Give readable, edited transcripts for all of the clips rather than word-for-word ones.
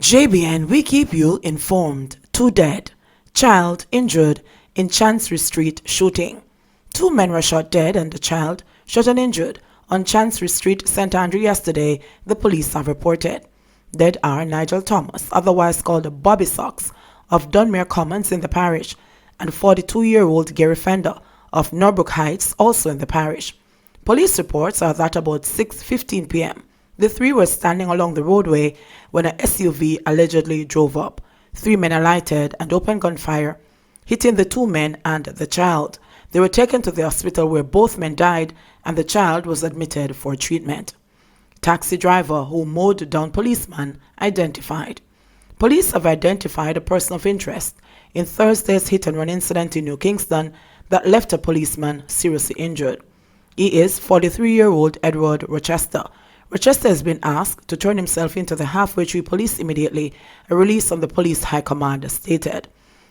JBN, we keep you informed. 2 dead. Child injured in Chancery Street shooting. 2 men were shot dead and the child shot and injured on Chancery Street, St. Andrew yesterday, the police have reported. Dead are Nigel Thomas, otherwise called Bobby Socks, of Dunmere Commons in the parish, and 42-year-old Gary Fender of Norbrook Heights, also in the parish. Police reports are that about 6:15 p.m., the 3 were standing along the roadway when an SUV allegedly drove up. 3 men alighted and opened gunfire, hitting the 2 men and the child. They were taken to the hospital where both men died and the child was admitted for treatment. Taxi driver who mowed down policeman identified. Police have identified a person of interest in Thursday's hit-and-run incident in New Kingston that left a policeman seriously injured. He is 43-year-old Edward Rochester. Rochester has been asked to turn himself into the halfway tree police immediately, a release from the police high command stated.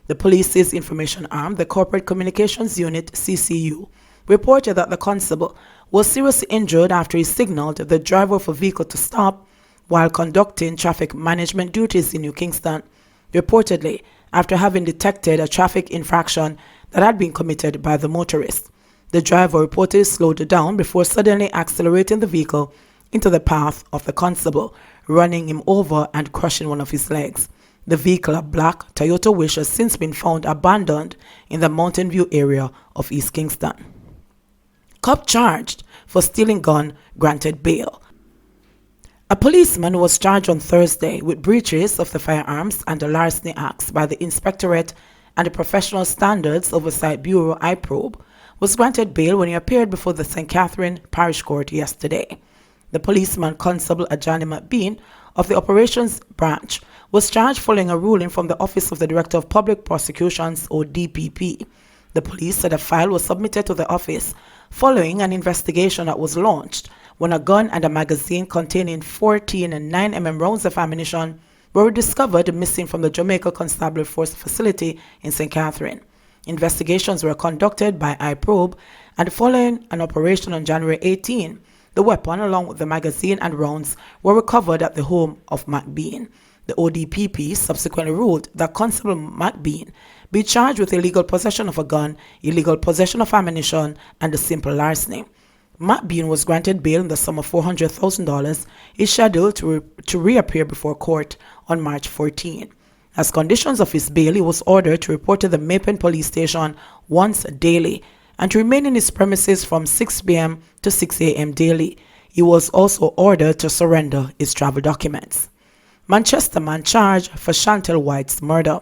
The police's information arm, the Corporate Communications Unit CCU, reported that the constable was seriously injured after he signaled the driver of a vehicle to stop while conducting traffic management duties in New Kingston, reportedly after having detected a traffic infraction that had been committed by the motorist. The driver reportedly slowed down before suddenly accelerating the vehicle into the path of the constable, running him over and crushing one of his legs. The vehicle, a black Toyota Wish, has since been found abandoned in the Mountain View area of East Kingston. Cop charged for stealing gun granted bail. A policeman was charged on Thursday with breaches of the Firearms and the Larceny Acts by the Inspectorate and the Professional Standards Oversight Bureau (IPROB), was granted bail when he appeared before the St. Catherine Parish Court yesterday. The policeman, Constable Ajani McBean of the Operations Branch, was charged following a ruling from the Office of the Director of Public Prosecutions, or DPP. The police said a file was submitted to the office following an investigation that was launched when a gun and a magazine containing 14 and 9mm rounds of ammunition were discovered missing from the Jamaica Constabulary Force facility in St. Catherine. Investigations were conducted by IPROB, and following an operation on January 18, the weapon, along with the magazine and rounds, were recovered at the home of McBean. The ODPP subsequently ruled that Constable McBean be charged with illegal possession of a gun, illegal possession of ammunition, and a simple larceny. McBean was granted bail in the sum of $400,000. He is scheduled to reappear before court on March 14. As conditions of his bail, he was ordered to report to the Mapen Police Station once daily and to remain in his premises from 6 p.m. to 6 a.m. daily. He was also ordered to surrender his travel documents. Manchester man charged for Chantel White's murder.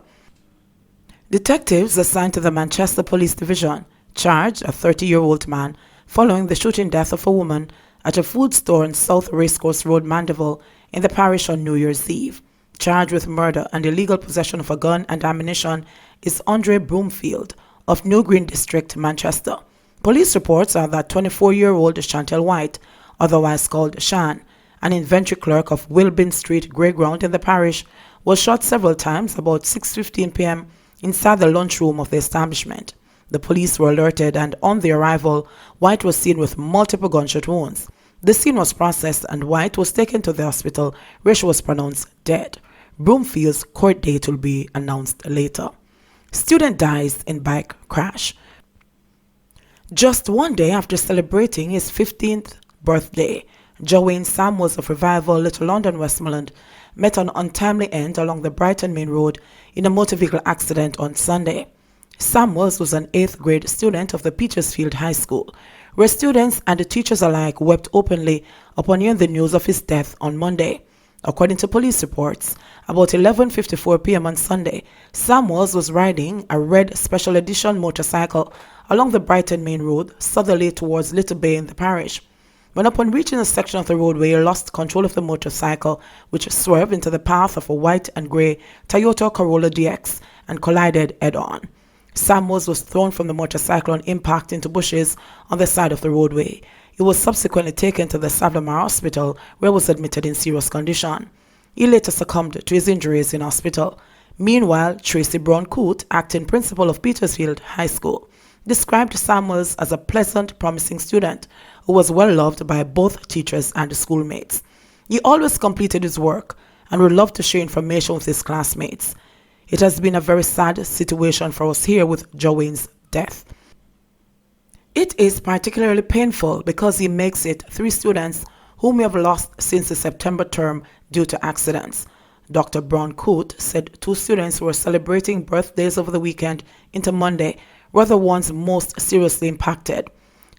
Detectives assigned to the Manchester Police Division charged a 30-year-old man following the shooting death of a woman at a food store on South Racecourse Road, Mandeville, in the parish on New Year's Eve. Charged with murder and illegal possession of a gun and ammunition is Andre Broomfield of New Green District, Manchester. Police reports are that 24-year-old Chantel White, otherwise called Shan, an inventory clerk of Wilbin Street, Grey Ground in the parish, was shot several times about 6:15 p.m. inside the lunchroom of the establishment. The police were alerted, and on their arrival, White was seen with multiple gunshot wounds. The scene was processed and White was taken to the hospital where she was pronounced dead. Broomfield's court date will be announced later. Student dies in bike crash. Just one day after celebrating his 15th birthday, Joanne Samuels of Revival, Little London, Westmoreland, met an untimely end along the Brighton Main Road in a motor vehicle accident on Sunday. Samuels was an 8th grade student of the Petersfield High School, where students and the teachers alike wept openly upon hearing the news of his death on Monday. According to police reports, about 11:54 p.m. on Sunday, Samuels was riding a red special edition motorcycle along the Brighton Main Road, southerly towards Little Bay in the parish. When upon reaching a section of the roadway, he lost control of the motorcycle, which swerved into the path of a white and grey Toyota Corolla DX and collided head-on. Samuels was thrown from the motorcycle on impact into bushes on the side of the roadway. He was subsequently taken to the Savlamar Hospital, where he was admitted in serious condition. He later succumbed to his injuries in hospital. Meanwhile, Tracy Brown-Coote, acting principal of Petersfield High School, described Samuels as a pleasant, promising student who was well loved by both teachers and schoolmates. He always completed his work and would love to share information with his classmates. It has been a very sad situation for us here with Joanne's death. It is particularly painful because he makes it 3 students whom we have lost since the September term due to accidents. Dr. Brown Coote said 2 students who were celebrating birthdays over the weekend into Monday were the ones most seriously impacted.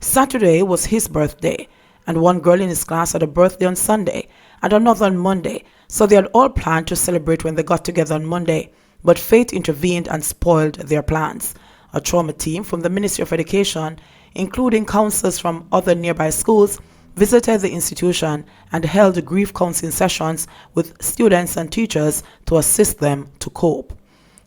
Saturday was his birthday, and one girl in his class had a birthday on Sunday and another on Monday, so they had all planned to celebrate when they got together on Monday, but fate intervened and spoiled their plans. A trauma team from the Ministry of Education, including counselors from other nearby schools, visited the institution and held grief counseling sessions with students and teachers to assist them to cope.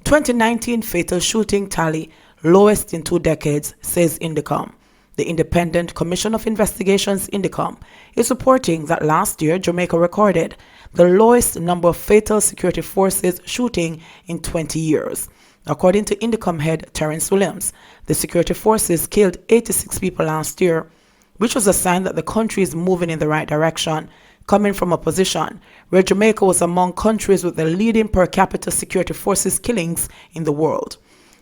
2019 fatal shooting tally, lowest in 2 decades, says Indicom. The Independent Commission of Investigations, Indicom, is reporting that last year Jamaica recorded the lowest number of fatal security forces shooting in 20 years. According to Indicom head Terence Williams, the security forces killed 86 people last year, which was a sign that the country is moving in the right direction, coming from a position where Jamaica was among countries with the leading per capita security forces killings in the world.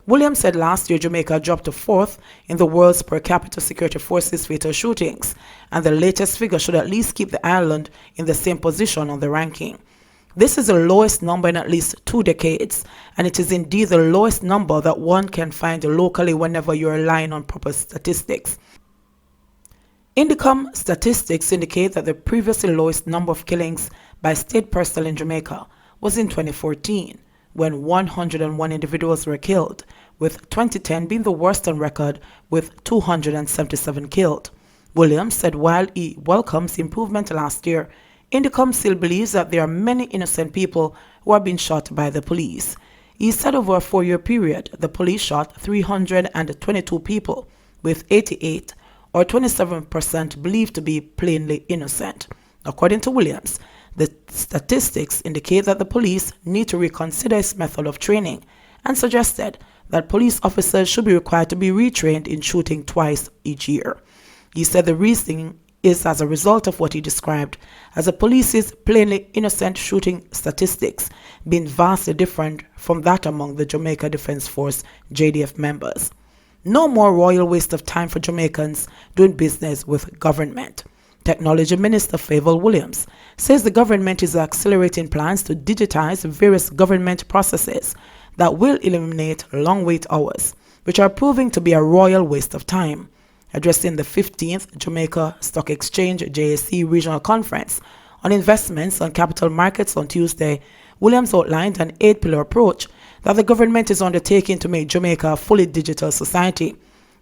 Williams said last year Jamaica dropped to 4th in the world's per capita security forces fatal shootings, and the latest figure should at least keep the island in the same position on the ranking. This is the lowest number in at least 2 decades, and it is indeed the lowest number that one can find locally whenever you're relying on proper statistics. Indicom statistics indicate that the previously lowest number of killings by state personnel in Jamaica was in 2014, when 101 individuals were killed, with 2010 being the worst on record with 277 killed. Williams said while he welcomes the improvement last year, Indicom still believes that there are many innocent people who are being shot by the police. He said over a 4-year period, the police shot 322 people, with 88 or 27% believed to be plainly innocent. According to Williams, the statistics indicate that the police need to reconsider its method of training and suggested that police officers should be required to be retrained in shooting twice each year. He said the reasoning is as a result of what he described as the police's plainly innocent shooting statistics being vastly different from that among the Jamaica Defence Force JDF members. No more royal waste of time for Jamaicans doing business with government. Technology Minister Fayval Williams says the government is accelerating plans to digitize various government processes that will eliminate long wait hours, which are proving to be a royal waste of time. Addressing the 15th Jamaica Stock Exchange JSC Regional Conference on investments on capital markets on Tuesday, Williams outlined an 8-pillar approach that the government is undertaking to make Jamaica a fully digital society.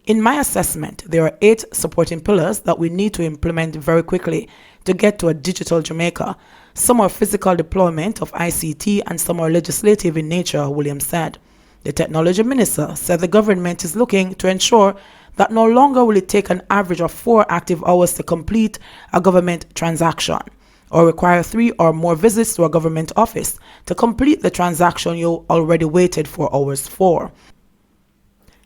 In my assessment, there are 8 supporting pillars that we need to implement very quickly to get to a digital Jamaica. Some are physical deployment of ICT and some are legislative in nature, Williams said. The technology minister said the government is looking to ensure that no longer will it take an average of 4 active hours to complete a government transaction, or require 3 or more visits to a government office to complete the transaction you already waited 4 hours for.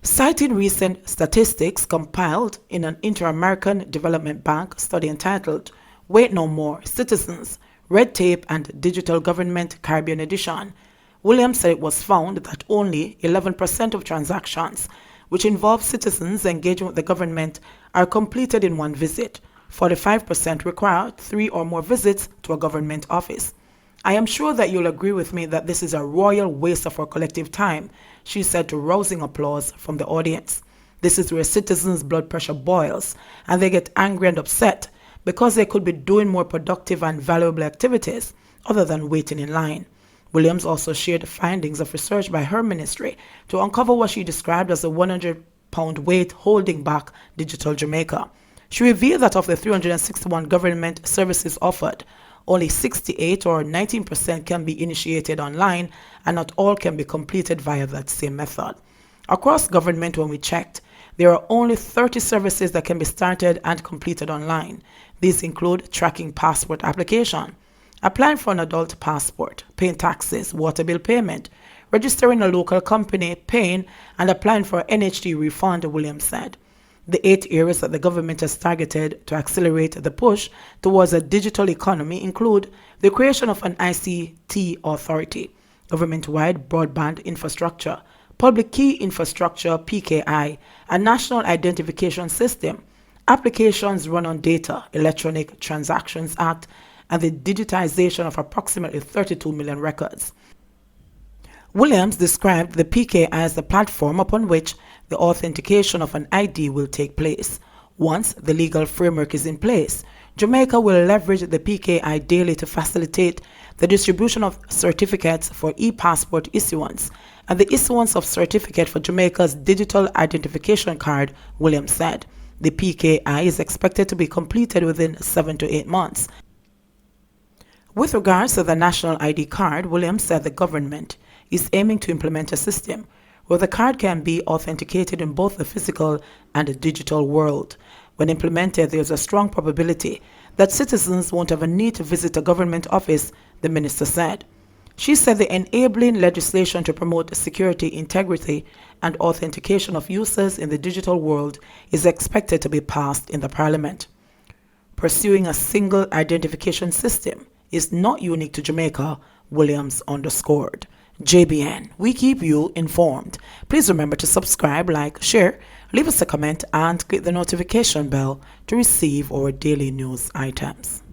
Citing recent statistics compiled in an Inter-American Development Bank study entitled Wait No More, Citizens, Red Tape and Digital Government Caribbean Edition, Williams said it was found that only 11% of transactions which involve citizens engaging with the government are completed in 1 visit. 45% require 3 or more visits to a government office. I am sure that you'll agree with me that this is a royal waste of our collective time, she said to rousing applause from the audience. This is where citizens' blood pressure boils and they get angry and upset because they could be doing more productive and valuable activities other than waiting in line. Williams also shared findings of research by her ministry to uncover what she described as a 100-pound weight holding back digital Jamaica. She revealed that of the 361 government services offered, only 68 or 19% can be initiated online and not all can be completed via that same method. Across government, when we checked, there are only 30 services that can be started and completed online. These include tracking passport application, applying for an adult passport, paying taxes, water bill payment, registering a local company, paying and applying for NHT refund, Williams said. The 8 areas that the government has targeted to accelerate the push towards a digital economy include the creation of an ICT authority, government-wide broadband infrastructure, public key infrastructure (PKI), a national identification system, applications run on data, Electronic Transactions Act, and the digitization of approximately 32 million records. Williams described the PKI as the platform upon which the authentication of an ID will take place. Once the legal framework is in place, Jamaica will leverage the PKI daily to facilitate the distribution of certificates for e-passport issuance and the issuance of certificate for Jamaica's digital identification card, Williams said. The PKI is expected to be completed within 7 to 8 months. With regards to the national ID card, Williams said the government is aiming to implement a system where the card can be authenticated in both the physical and the digital world. When implemented, there is a strong probability that citizens won't have a need to visit a government office, the minister said. She said the enabling legislation to promote security, integrity, and authentication of users in the digital world is expected to be passed in the Parliament. Pursuing a single identification system is not unique to Jamaica, Williams underscored. JBN, we keep you informed. Please remember to subscribe, like, share, leave us a comment, and click the notification bell to receive our daily news items.